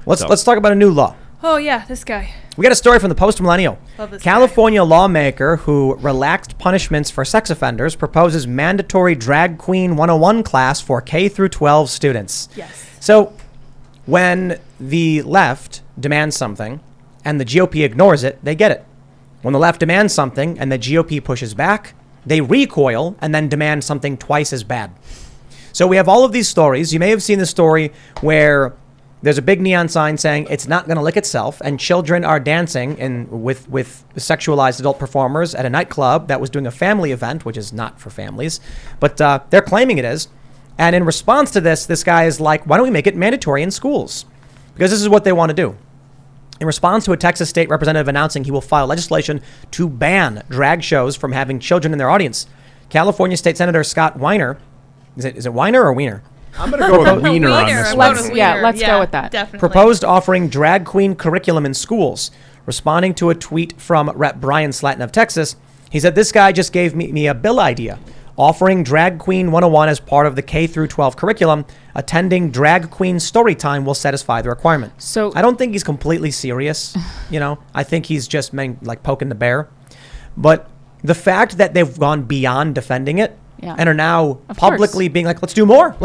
Let's talk about a new law. Oh, yeah, this guy. We got a story from the Post-Millennial. Love this California lawmaker who relaxed punishments for sex offenders proposes mandatory Drag Queen 101 class for K through 12 students. Yes. So when the left demands something and the GOP ignores it, they get it. When the left demands something and the GOP pushes back, they recoil and then demand something twice as bad. So we have all of these stories. You may have seen the story where there's a big neon sign saying it's not going to lick itself, and children are dancing with sexualized adult performers at a nightclub that was doing a family event, which is not for families, but they're claiming it is. And in response to this guy is like, why don't we make it mandatory in schools? Because this is what they want to do. In response to a Texas state representative announcing he will file legislation to ban drag shows from having children in their audience, California State Senator Scott Weiner, is it Weiner or Wiener? I'm going to go with Wiener on this one. Let's go with that. Definitely. Proposed offering drag queen curriculum in schools. Responding to a tweet from Rep. Brian Slatton of Texas, he said, this guy just gave me a bill idea. Offering Drag Queen 101 as part of the K through 12 curriculum, attending Drag Queen story time will satisfy the requirement. So I don't think he's completely serious. I think he's just like poking the bear. But the fact that they've gone beyond defending it, and are now publicly being like, let's do more.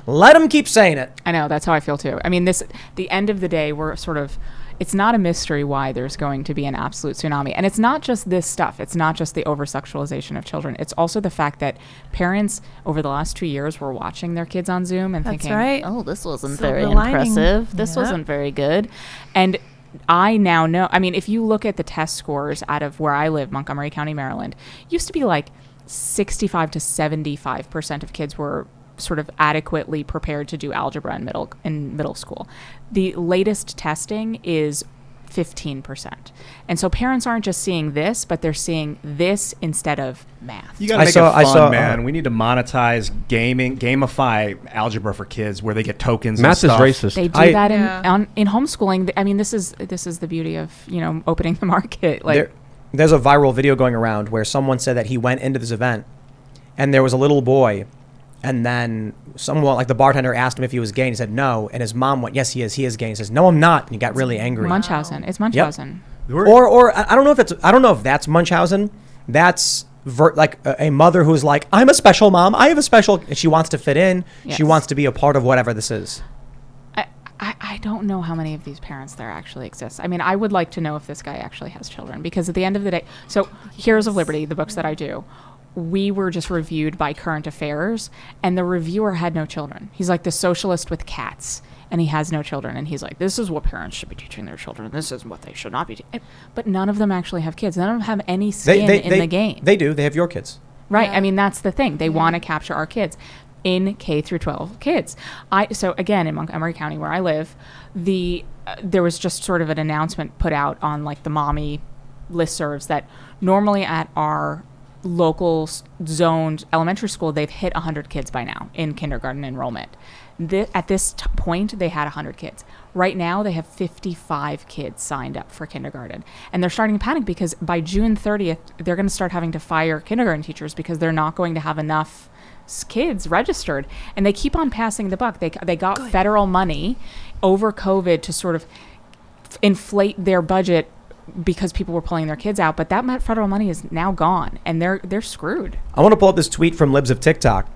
Let them keep saying it. I know, that's how I feel too. I mean, the end of the day, we're sort of, it's not a mystery why there's going to be an absolute tsunami. And it's not just this stuff. It's not just the over-sexualization of children. It's also the fact that parents over the last 2 years were watching their kids on Zoom and thinking, oh, this wasn't very impressive. This wasn't very good. And I now know, I mean, if you look at the test scores out of where I live, Montgomery County, Maryland, used to be like 65 to 75% of kids were sort of adequately prepared to do algebra in middle school. The latest testing is 15%. And so parents aren't just seeing this, but they're seeing this instead of math. You got to make it fun, man. We need to monetize gamify algebra for kids where they get tokens math and stuff. is racist. They do that in homeschooling. I mean, this is the beauty of, opening the market. Like There's a viral video going around where someone said that he went into this event and there was a little boy, and then someone, like the bartender, asked him if he was gay, and he said no, and his mom went, yes, he is gay. He says, no, I'm not, and he got really angry. Munchausen. It's Munchausen. Yep. Or I don't know if that's Munchausen. That's like a mother who's like, I'm a special mom. I have a special, and she wants to fit in. Yes. She wants to be a part of whatever this is. I don't know how many of these parents there actually exist. I mean, I would like to know if this guy actually has children, because at the end of the day, so Heroes of Liberty, the books that I do, we were just reviewed by Current Affairs, and the reviewer had no children. He's like the socialist with cats, and he has no children. And he's like, this is what parents should be teaching their children. This is what they should not be. But none of them actually have kids. None of them have any skin in the game. They do. They have your kids. Right. Yeah. I mean, that's the thing. They want to capture our kids. In K through 12 kids. So again, in Montgomery County where I live, there was just sort of an announcement put out on like the mommy listservs that normally at our local zoned elementary school, they've hit 100 kids by now in kindergarten enrollment. At this point, they had 100 kids. Right now, they have 55 kids signed up for kindergarten. And they're starting to panic because by June 30th, they're going to start having to fire kindergarten teachers because they're not going to have enough kids registered, and they keep on passing the buck. They got federal money over COVID to sort of inflate their budget because people were pulling their kids out, but that federal money is now gone, and they're screwed. I want to pull up this tweet from Libs of TikTok,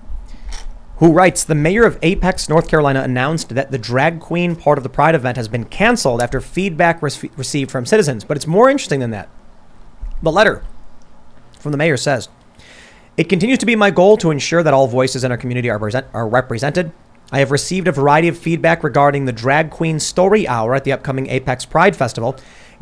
who writes, the mayor of Apex, North Carolina, announced that the drag queen part of the Pride event has been canceled after feedback received from citizens. But it's more interesting than that. The letter from the mayor says, it continues to be my goal to ensure that all voices in our community are represented. I have received a variety of feedback regarding the Drag Queen Story Hour at the upcoming Apex Pride Festival.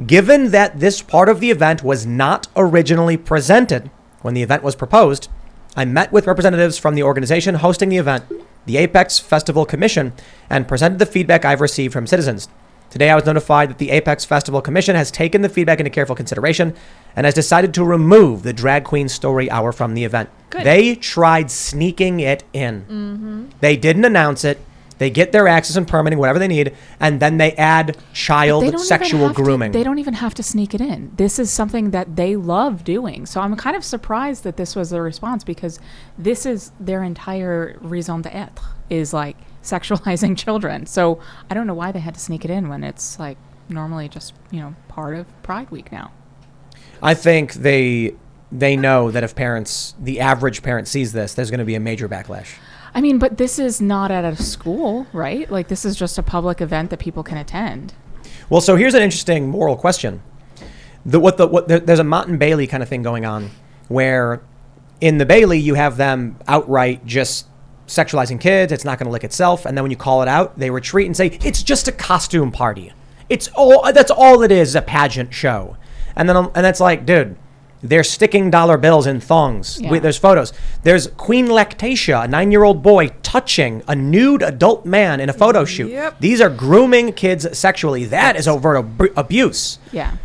Given that this part of the event was not originally presented when the event was proposed, I met with representatives from the organization hosting the event, the Apex Festival Commission, and presented the feedback I've received from citizens. Today, I was notified that the Apex Festival Commission has taken the feedback into careful consideration and has decided to remove the Drag Queen Story Hour from the event. Good. They tried sneaking it in. Mm-hmm. They didn't announce it. They get their access and permitting, whatever they need, and then they add child sexual grooming. They don't even have to sneak it in. This is something that they love doing. So I'm kind of surprised that this was the response, because this is their entire raison d'etre, is like, sexualizing children. So I don't know why they had to sneak it in when it's like normally just, part of Pride Week now. I think they know that if the average parent sees this, there's going to be a major backlash. I mean, but this is not at a school, right? Like, this is just a public event that people can attend. Well, so here's an interesting moral question. There's a Mott and Bailey kind of thing going on, where in the Bailey you have them outright just sexualizing kids. It's not going to lick itself, and then when you call it out, they retreat and say it's just a costume party. That's all it is, a pageant show. And it's like, dude, they're sticking dollar bills in thongs. Yeah. There's photos. There's Queen Lactatia, a 9-year-old boy, touching a nude adult man in a photo shoot. Yep. These are grooming kids sexually. That is overt abuse. Yeah.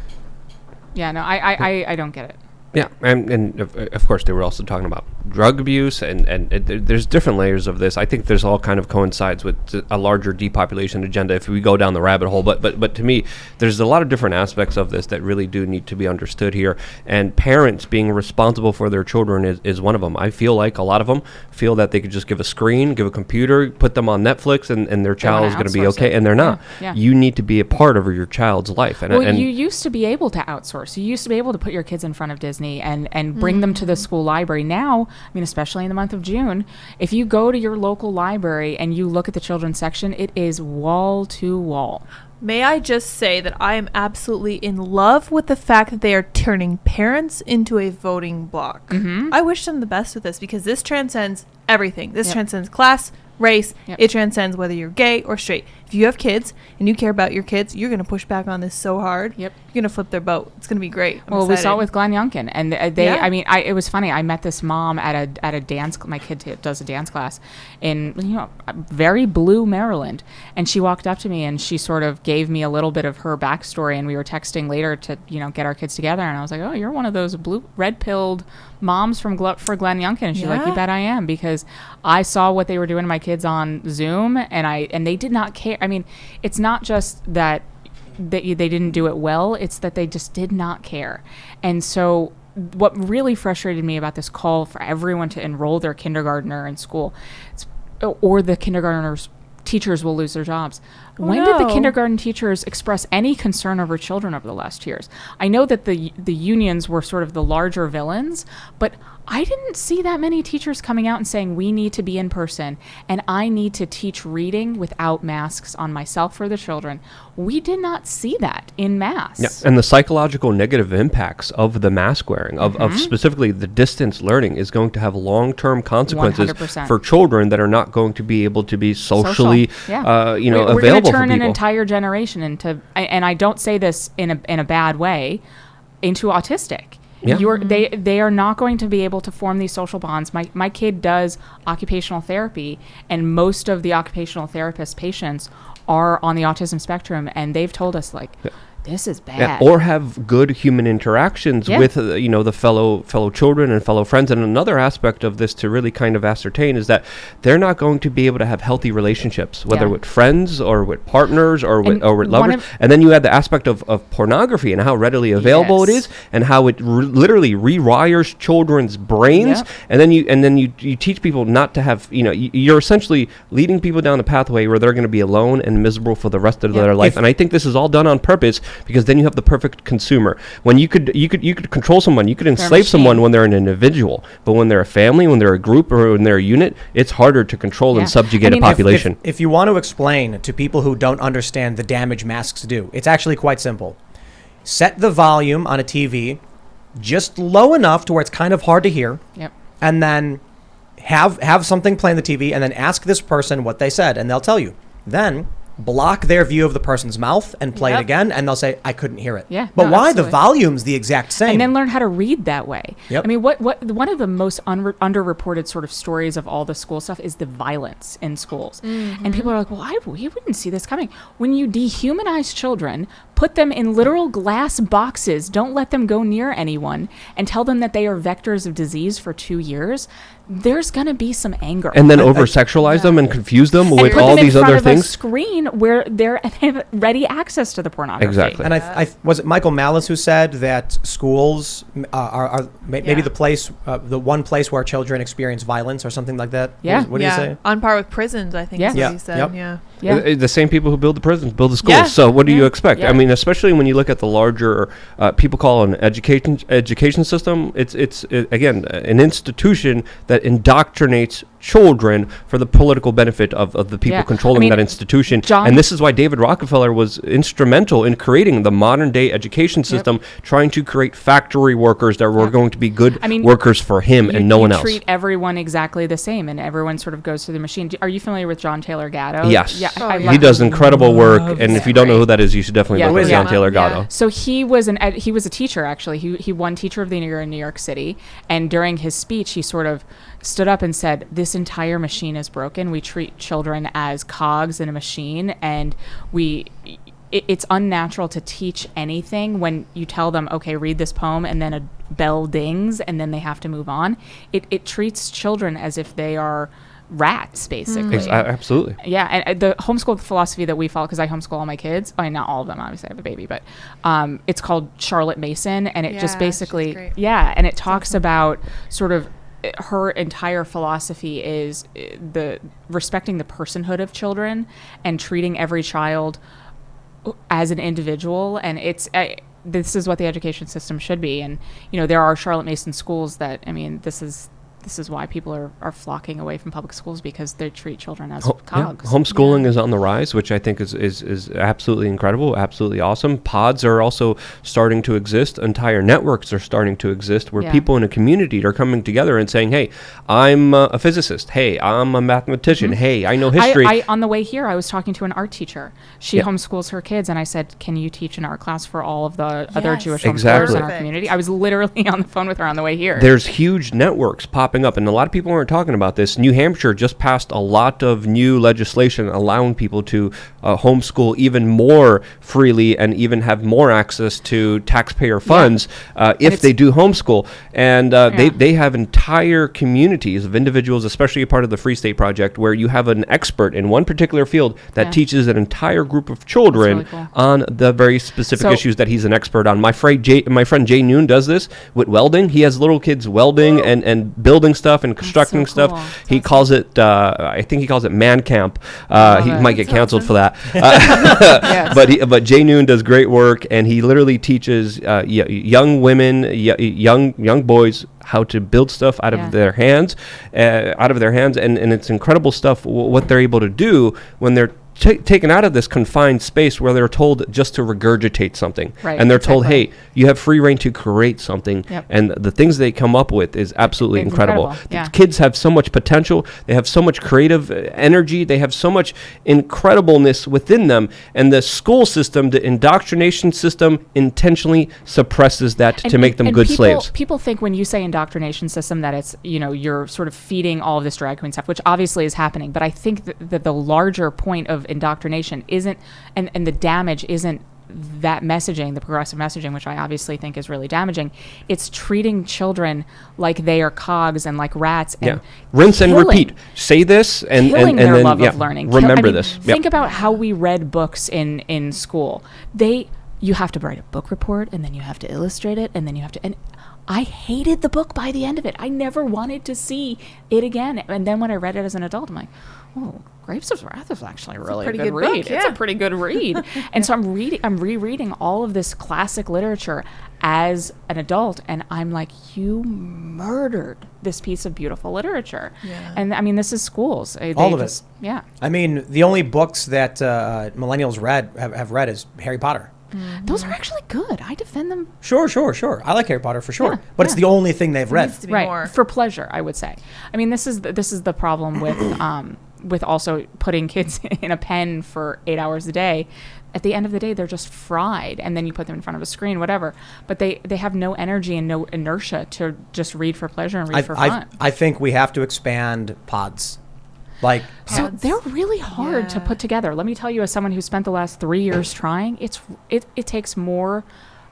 Yeah, no, I don't get it. Yeah, and of course they were also talking about drug abuse, and there's different layers of this. I think there's all kind of coincides with a larger depopulation agenda if we go down the rabbit hole. But to me, there's a lot of different aspects of this that really do need to be understood here. And parents being responsible for their children is one of them. I feel like a lot of them feel that they could just give a screen, give a computer, put them on Netflix, and their child is going to be okay. And they're not. Yeah. You need to be a part of your child's life. And you used to be able to outsource. You used to be able to put your kids in front of Disney and bring them to the school library. Now, I mean, especially in the month of June, if you go to your local library and you look at the children's section, it is wall to wall. May I just say that I am absolutely in love with the fact that they are turning parents into a voting bloc. Mm-hmm. I wish them the best with this because this transcends everything. This transcends class, race. Yep. It transcends whether you're gay or straight. If you have kids and you care about your kids, you're going to push back on this so hard. Yep. You're going to flip their boat. It's going to be great. Well, we saw it with Glenn Youngkin, and they. Yeah. I mean, it was funny. I met this mom at a dance. My kid does a dance class in very blue Maryland, and she walked up to me and she sort of gave me a little bit of her backstory, and we were texting later to get our kids together, and I was like, oh, you're one of those red-pilled moms for Glenn Youngkin, and she's like, you bet I am, because I saw what they were doing to my kids on Zoom, and they did not care. I mean, it's not just that they didn't do it well, it's that they just did not care. And so what really frustrated me about this call for everyone to enroll their kindergartner in school, or the kindergartners teachers will lose their jobs. When did the kindergarten teachers express any concern over children over the last years? I know that the unions were sort of the larger villains, but I didn't see that many teachers coming out and saying we need to be in person and I need to teach reading without masks on myself for the children. We did not see that in mass. Yeah, and the psychological negative impacts of the mask wearing, of specifically the distance learning, is going to have long-term consequences 100%. for children that are not going to be able to be socially, We're available going to for turn people. an entire generation into, and I don't say this in a bad way, into autistic. Yeah. They are not going to be able to form these social bonds. My kid does occupational therapy, and most of the occupational therapist patients are on the autism spectrum, and they've told us this is bad. Yeah, or have good human interactions with the fellow children and fellow friends. And another aspect of this to really kind of ascertain is that they're not going to be able to have healthy relationships, whether with friends or with partners or with lovers. And then you add the aspect of pornography and how readily available it is, and how it literally rewires children's brains. Yep. And then you teach people not to have, you're essentially leading people down a pathway where they're going to be alone and miserable for the rest of their life. And I think this is all done on purpose, because then you have the perfect consumer. When you could control someone, you could enslave someone when they're an individual, but when they're a family, when they're a group, or when they're a unit, it's harder to control and subjugate a population. If you want to explain to people who don't understand the damage masks do, it's actually quite simple. Set the volume on a TV just low enough to where it's kind of hard to hear, and then have something play on the TV, and then ask this person what they said, and they'll tell you. Then block their view of the person's mouth and play it again, and they'll say, I couldn't hear it. Yeah, but why? absolutely. The volume's the exact same. And then learn how to read that way. Yep. I mean, what one of the most underreported sort of stories of all the school stuff is the violence in schools. And people are like, well, we wouldn't see this coming. When you dehumanize children put them in literal glass boxes, don't let them go near anyone, and tell them that they are vectors of disease for 2 years, there's going to be some anger. And then over-sexualize them and confuse them and with put all them these in front other of things. a screen where they have ready access to the pornography. Exactly. And I was it Michael Malice who said that schools are maybe the one place where children experience violence or something like that? Yeah. What did he say? On par with prisons, I think is what he said. Yep. Yeah. Yeah. The same people who build the prisons build the schools. Yeah. So what do you expect? Yeah. I mean, especially when you look at the larger, people call it an education system. It's again an institution that indoctrinates children for the political benefit of the people controlling that institution. And this is why David Rockefeller was instrumental in creating the modern day education system, trying to create factory workers that were going to be good workers for him and no one else. You treat everyone exactly the same, and everyone sort of goes through the machine. Are you familiar with John Taylor Gatto? Yes. Yeah. He does incredible work, and if you don't know who that is, you should definitely look at John Taylor Gatto. So he was a teacher, actually. He won Teacher of the Year in New York City, and during his speech, he sort of stood up and said, this entire machine is broken. We treat children as cogs in a machine, and it's unnatural to teach anything when you tell them, okay, read this poem, and then a bell dings, and then they have to move on. It treats children as if they are rats, basically. Absolutely. Yeah, and the homeschool philosophy that we follow, because I homeschool all my kids, I mean, not all of them, obviously I have a baby, but it's called Charlotte Mason, and it just basically, and it talks about sort of her entire philosophy is the respecting the personhood of children and treating every child as an individual, and this is what the education system should be. And there are Charlotte Mason schools that, I mean, this is why people are flocking away from public schools, because they treat children as cogs. Homeschooling is on the rise, which I think is absolutely incredible, absolutely awesome. Pods are also starting to exist. Entire networks are starting to exist where people in a community are coming together and saying, hey, I'm a physicist. Hey, I'm a mathematician. Hey, I know history. I on the way here, I was talking to an art teacher. She homeschools her kids, and I said, can you teach an art class for all of the other Jewish homeschoolers in our community? I was literally on the phone with her on the way here. There's huge networks popping up, and a lot of people aren't talking about this. New Hampshire just passed a lot of new legislation allowing people to homeschool even more freely and even have more access to taxpayer funds if they do homeschool. And they have entire communities of individuals, especially a part of the Free State Project, where you have an expert in one particular field that teaches an entire group of children on the very specific issues that he's an expert on. My friend Jay Noon does this with welding. He has little kids welding and building stuff and constructing stuff. He calls it, I think he calls it man camp. He might get canceled for that. But Jay Noon does great work, and he literally teaches young women, young boys how to build stuff out of their hands, and it's incredible stuff what they're able to do when they're taken out of this confined space where they're told just to regurgitate something, and they're told, hey, you have free reign to create something, and the things they come up with is absolutely incredible. The kids have so much potential, they have so much creative energy, they have so much incredibleness within them, and the school system, the indoctrination system, intentionally suppresses that to make them good slaves. People think when you say indoctrination system that it's, you're sort of feeding all of this drag queen stuff, which obviously is happening, but I think that the larger point of indoctrination isn't, and the damage isn't that messaging, the progressive messaging, which I obviously think is really damaging. It's treating children like they are cogs and like rats, and rinse and repeat. Say this and killing and their then love of learning. Remember this. Think about how we read books in school. You have to write a book report, and then you have to illustrate it, and then you have to. And I hated the book by the end of it. I never wanted to see it again. And then when I read it as an adult, I'm like, oh, Grapes of Wrath is actually really a good read. It's a pretty good read. And so I'm rereading all of this classic literature as an adult, and I'm like, you murdered this piece of beautiful literature. And I mean, this is schools. All of it. Yeah. I mean, the only books that millennials have read is Harry Potter. Those are actually good. I defend them. Sure. I like Harry Potter for sure, but it's the only thing they've read. Needs to be more. For pleasure, I would say. I mean, this is the problem with also putting kids in a pen for 8 hours a day. At the end of the day, they're just fried, and then you put them in front of a screen, whatever. But they have no energy and no inertia to just read for pleasure and read for fun. I think we have to expand pods. Like, So they're really hard to put together. Let me tell you, as someone who spent the last 3 years trying, it takes more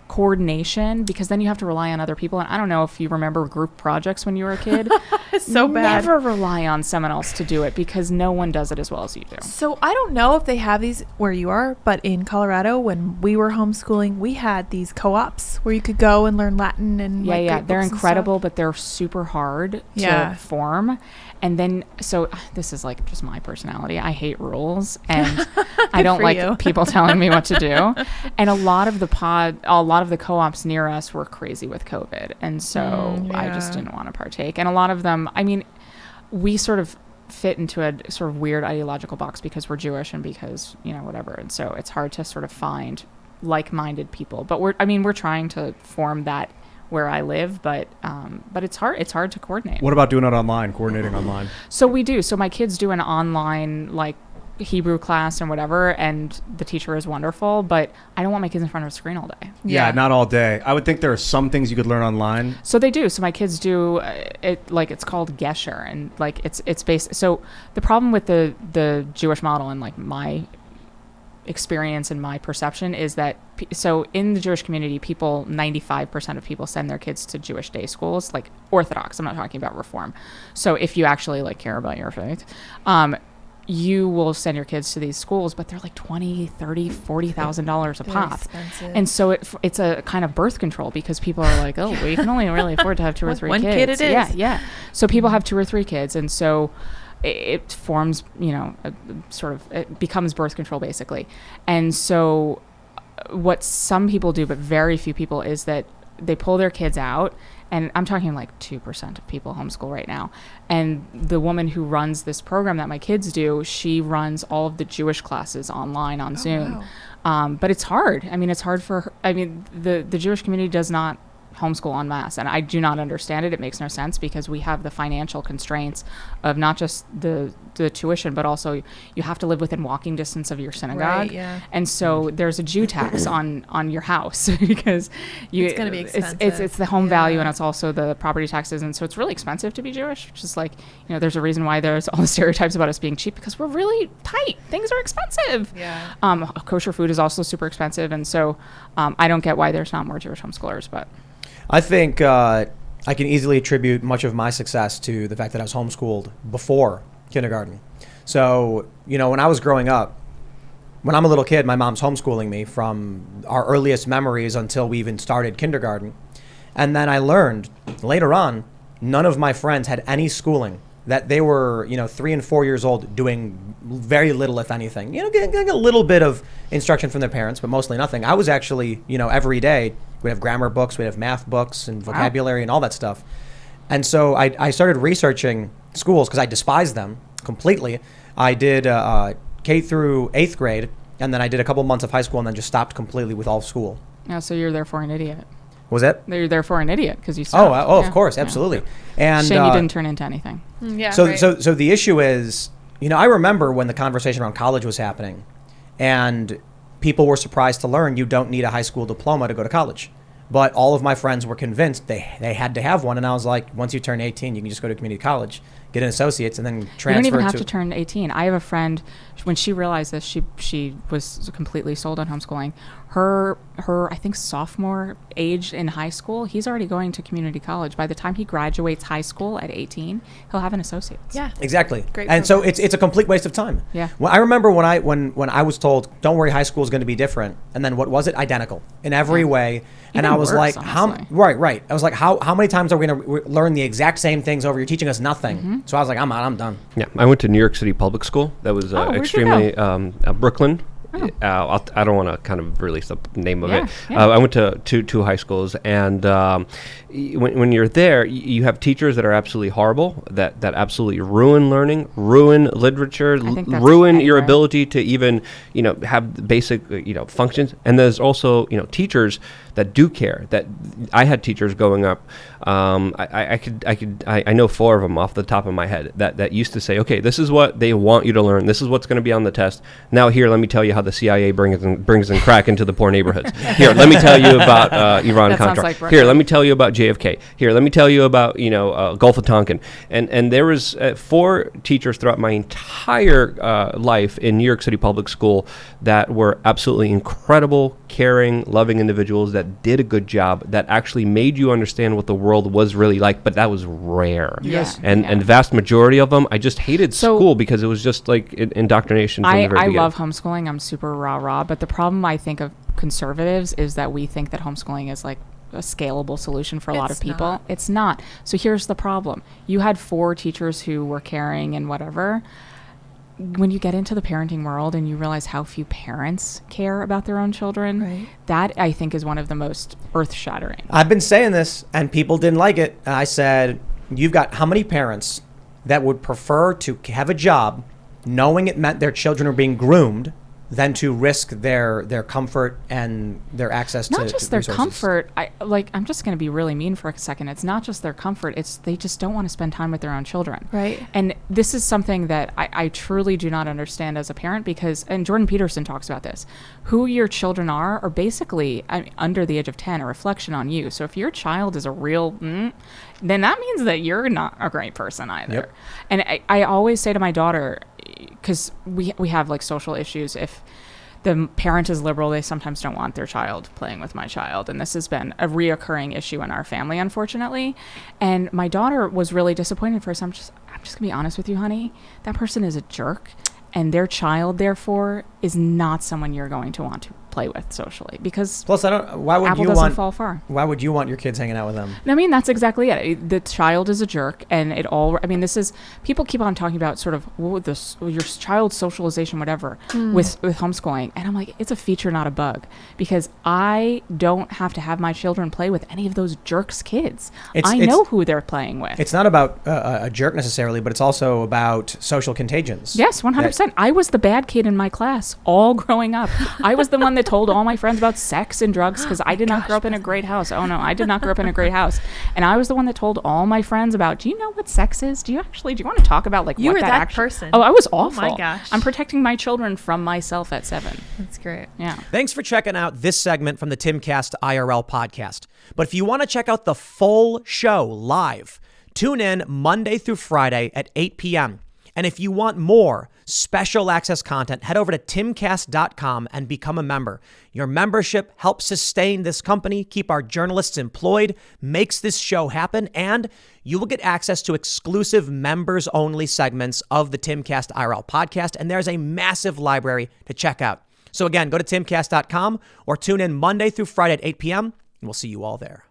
coordination, because then you have to rely on other people. And I don't know if you remember group projects when you were a kid. So bad. Never rely on someone else to do it, because no one does it as well as you do. So I don't know if they have these where you are, but in Colorado, when we were homeschooling, we had these co-ops where you could go and learn Latin and Yeah, great they're books and incredible, stuff. but they're super hard to form. And then, so this is like just my personality. I hate rules, and I don't for like you. people telling me what to do. And a lot of the co-ops near us were crazy with COVID, and so I just didn't want to partake. And a lot of them, I mean, we sort of fit into a sort of weird ideological box because we're Jewish and because, whatever. And so it's hard to sort of find like-minded people. But we're trying to form that where I live, but it's hard. It's hard to coordinate. What about doing it online, coordinating online? So we do. So my kids do an online, like, Hebrew class and whatever, and the teacher is wonderful, but I don't want my kids in front of a screen all day. Yeah, not all day. I would think there are some things you could learn online. So they do. So my kids do it, like, it's called Gesher, and like it's based. So the problem with the Jewish model, and like my experience and my perception, is that so in the Jewish community, 95% of people send their kids to Jewish day schools, like Orthodox. I'm not talking about Reform. So if you actually like care about your faith, you will send your kids to these schools, but they're like $20,000, $30,000, $40,000 a pop. Expensive. And so it's a kind of birth control, because people are like, oh, we can only really afford to have 2 or 3 kids. One kid it is. Yeah. So people have 2 or 3 kids. And so it forms, it becomes birth control basically. And so what some people do, but very few people, is that they pull their kids out. And I'm talking like 2% of people homeschool right now. And the woman who runs this program that my kids do, she runs all of the Jewish classes online on Zoom. Wow. But it's hard. I mean, it's hard for her. I mean, the Jewish community does not homeschool en masse, and I do not understand it. It makes no sense, because we have the financial constraints of not just the tuition, but also you have to live within walking distance of your synagogue. Right, yeah. And so there's a Jew tax on your house, because It's gonna be expensive. It's the home value, and it's also the property taxes, and so it's really expensive to be Jewish. Which is like, there's a reason why there's all the stereotypes about us being cheap, because we're really tight. Things are expensive. Yeah. Kosher food is also super expensive, and so I don't get why there's not more Jewish homeschoolers, but. I think I can easily attribute much of my success to the fact that I was homeschooled before kindergarten. So, when I was growing up, when I'm a little kid, my mom's homeschooling me from our earliest memories until we even started kindergarten. And then I learned later on, none of my friends had any schooling, that they were, 3 and 4 years old, doing very little, if anything. Getting a little bit of instruction from their parents, but mostly nothing. I was actually, every day, we'd have grammar books, we'd have math books and vocabulary and all that stuff. And so I started researching schools, because I despised them completely. I did K through 8th grade, and then I did a couple months of high school, and then just stopped completely with all school. Yeah, so you're therefore an idiot. Was that? You're therefore an idiot, because you stopped. Of course, absolutely. And shame you didn't turn into anything. Yeah. So right. so the issue is, I remember when the conversation around college was happening, and people were surprised to learn you don't need a high school diploma to go to college. But all of my friends were convinced they had to have one, and I was like, once you turn 18, you can just go to community college, get an associate's, and then transfer. You don't even have to turn 18. I have a friend, when she realized this, she was completely sold on homeschooling. Her I think sophomore age in high school, he's already going to community college. By the time he graduates high school at 18, he'll have an associate's. Yeah. Exactly. Great and so programs. it's a complete waste of time. Yeah. Well, I remember when I was told, don't worry, high school is going to be different, and then what was it? Identical in every way. And Even I was worse, like, honestly. right. I was like, how many times are we going to learn the exact same things over? You're teaching us nothing. Mm-hmm. So I was like, I'm out. I'm done. Yeah, I went to New York City public school. That was where'd you extremely go? Brooklyn. Oh. I don't want to kind of release the name of Yeah, it. yeah. I went to two high schools, and when you're there, you have teachers that are absolutely horrible, that absolutely ruin learning, ruin literature, I think that's ruin your anywhere. ability to even have the basic functions. And there's also teachers that do care. That I had teachers going up. I know 4 of them off the top of my head that used to say, okay, this is what they want you to learn. This is what's going to be on the test. Now here, let me tell you how how the CIA brings in crack into the poor neighborhoods. Here, let me tell you about Iran That sounds Contra. like Here, let me tell you about JFK. Here, let me tell you about Gulf of Tonkin. And there was 4 teachers throughout my entire life in New York City public school that were absolutely incredible, caring, loving individuals that did a good job, that actually made you understand what the world was really like, but that was rare. Yes. And vast majority of them, I just hated school because it was just like indoctrination from the very beginning. I love homeschooling. I'm super rah-rah. But the problem I think of conservatives is that we think that homeschooling is like a scalable solution for a lot of people. Not. It's not. So here's the problem. You had 4 teachers who were caring and whatever. When you get into the parenting world and you realize how few parents care about their own children, Right. that I think is one of the most earth-shattering. I've been saying this, and people didn't like it. And I said, you've got how many parents that would prefer to have a job knowing it meant their children are being groomed than to risk their comfort and their access to Not just their resources? comfort. I'm just going to be really mean for a second. It's not just their comfort. It's they just don't want to spend time with their own children. Right. And this is something that I truly do not understand as a parent because, and Jordan Peterson talks about this, who your children are basically under the age of 10 a reflection on you. So if your child is a real, then that means that you're not a great person either. Yep. And I always say to my daughter, because we have like social issues. If the parent is liberal, they sometimes don't want their child playing with my child. And this has been a reoccurring issue in our family, unfortunately. And my daughter was really disappointed first. I'm just gonna be honest with you, honey. That person is a jerk. And their child, therefore, is not someone you're going to want to play with socially because Plus, why would apple you doesn't want? fall far. Why would you want your kids hanging out with them? I mean, that's exactly it. The child is a jerk, and this is, people keep on talking about sort of your child's socialization, whatever, with homeschooling. And I'm like, it's a feature, not a bug, because I don't have to have my children play with any of those jerks' kids. I know who they're playing with. It's not about a jerk necessarily, but it's also about social contagions. Yes, 100%. I was the bad kid in my class all growing up. I was the one that told all my friends about sex and drugs because I did not grow up in a great house. Oh, no, I did not grow up in a great house. And I was the one that told all my friends about, do you know what sex is? Do you want to talk about like You what were that that actually... person. Oh, I was Oh awful. my gosh. I'm protecting my children from myself at 7. That's great. Yeah. Thanks for checking out this segment from the Timcast IRL podcast. But if you want to check out the full show live, tune in Monday through Friday at 8 p.m. And if you want more special access content, head over to timcast.com and become a member. Your membership helps sustain this company, keep our journalists employed, makes this show happen, and you will get access to exclusive members-only segments of the Timcast IRL podcast, and there's a massive library to check out. So again, go to timcast.com or tune in Monday through Friday at 8 p.m., and we'll see you all there.